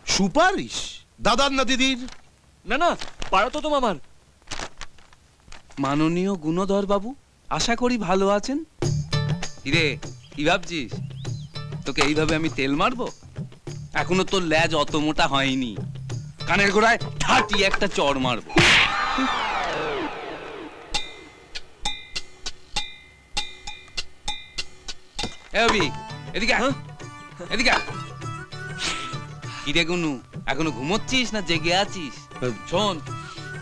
সুপারিশ দাদার না দিদির? না না, পাড়া তো মামার। মাননীয় গুণধর বাবু, আশা করি ভালো আছেন। কিরে, কি ভাবছিস তোকে এইভাবে আমি তেল মারবো? এখনো তোর ল্যাজ অত মোটা হয়নি। কানের গোড়ায় ঠাটি একটা চড় মারবো। এদিকে এদিকে। কিরে গুনু, এখনো ঘুমোচ্ছিস না জেগে আছিস? শোন,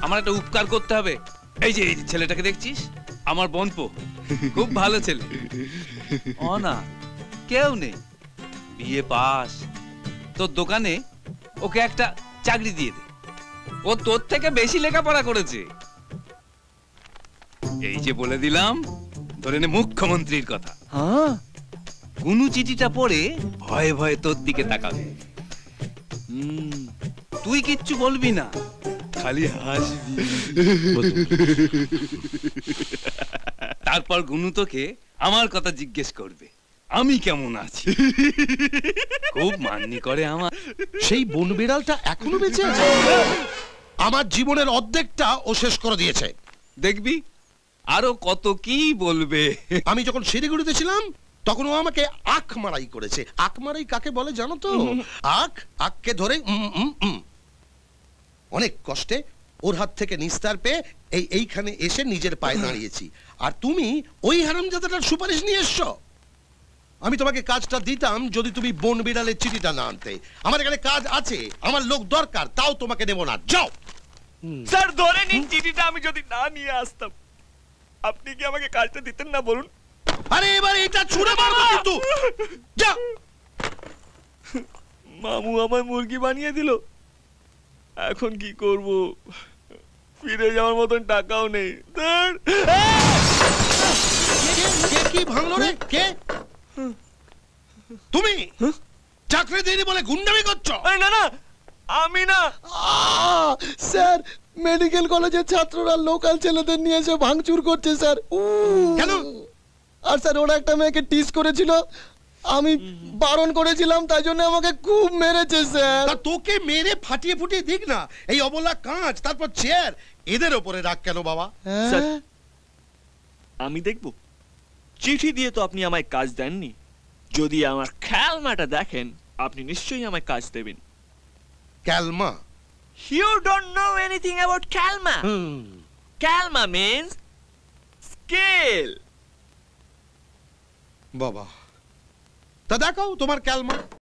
আমার একটা উপকার করতে হবে। এই যে ছেলেটাকে দেখছিস, আমার বোনপো, খুব ভালো ছেলে। না কেউ নেই, বিয়ে পাস। তোর দোকানে ওকে একটা চাকরি দিয়ে দে। ও তোর থেকে বেশি লেখাপড়া করেছে। এই যে বলে দিলাম, ধরে নে মুখ্যমন্ত্রীর কথা। হ্যাঁ, গুনু চিঠিটা পড়ে ভয়ে ভয়ে তোর দিকে তাকাবে। তুই কিচ্ছু বলবি না, খালি হাসবি। তারপর গুনু তোকে আমার কথা জিজ্ঞেস করবে, আমি কেমন আছি। খুব মান্নি করে আমার। সেই বন বিড়ালটা এখনো বেঁচে আছে? আমার জীবনের অর্ধেকটা ও শেষ করে দিয়েছে। দেখবি আরো কত কি বলবে। আমি যখন শিলিগুড়িতে ছিলাম তখন ও আমাকে আখ মারাই করেছে। আখ মারাই কাকে বলে জানো তো? আখকে ধরে অনেক কষ্টে ওর হাত থেকে নিস্তার পেয়ে এইখানে এসে নিজের পায়ে দাঁড়িয়েছি। আর তুমি ওই হারামজাদাটার সুপারিশ নিয়ে এসছো। আমি তোমাকে কাজটা দিতাম যদি তুমি বন বিড়ালের চিঠিটা না আনতে। আমার এখানে কাজ আছে, আমার লোক দরকার, তাও তোমাকে দেবো না। যাও। স্যার ধরে নিন চিঠিটা। আমি যদি না নিয়ে আসতাম, আপনি কি আমাকে কাজটা দিতেন না বলুন? আরে এবার এটা ছুঁড়ে মারবো কিন্তু। যা। মামু আমার মুরগি বানিয়ে দিল, এখন কি করব? ফিরে যাওয়ার মতন টাকাও নেই। কি ভাঙলো রে? কে তুমি? চাকরি দিইনি বলে গুন্ডামি করছো? না না, আমি না স্যার, মেডিকেল কলেজের ছাত্ররা লোকাল ছেলেদের নিয়ে এসে ভাঙচুর করছে স্যার। কেন? আর স্যার ওরা একটা মেয়েকে টিস করেছিল, আমি বারণ করেছিলাম, তাই জন্য আমাকে খুব মেরেছে স্যার। তা তোকে মেরে ফাটিয়ে ফুটিয়ে দিক না। এই অবলা কাঁচ, তারপর চেয়ার, এদের ওপরে রাখ কেন বাবা? স্যার, আমি দেখব। চিঠি দিয়ে তো আপনি আমায় কাজ দেননি। যদি আমার ক্যালমাটা দেখেন, আপনি নিশ্চয়ই আমায় কাজ দেবেন। ক্যালমা? You don't know anything about Calma. Calma means scale. বাবা, তা দেখাও তোমার ক্যালমা।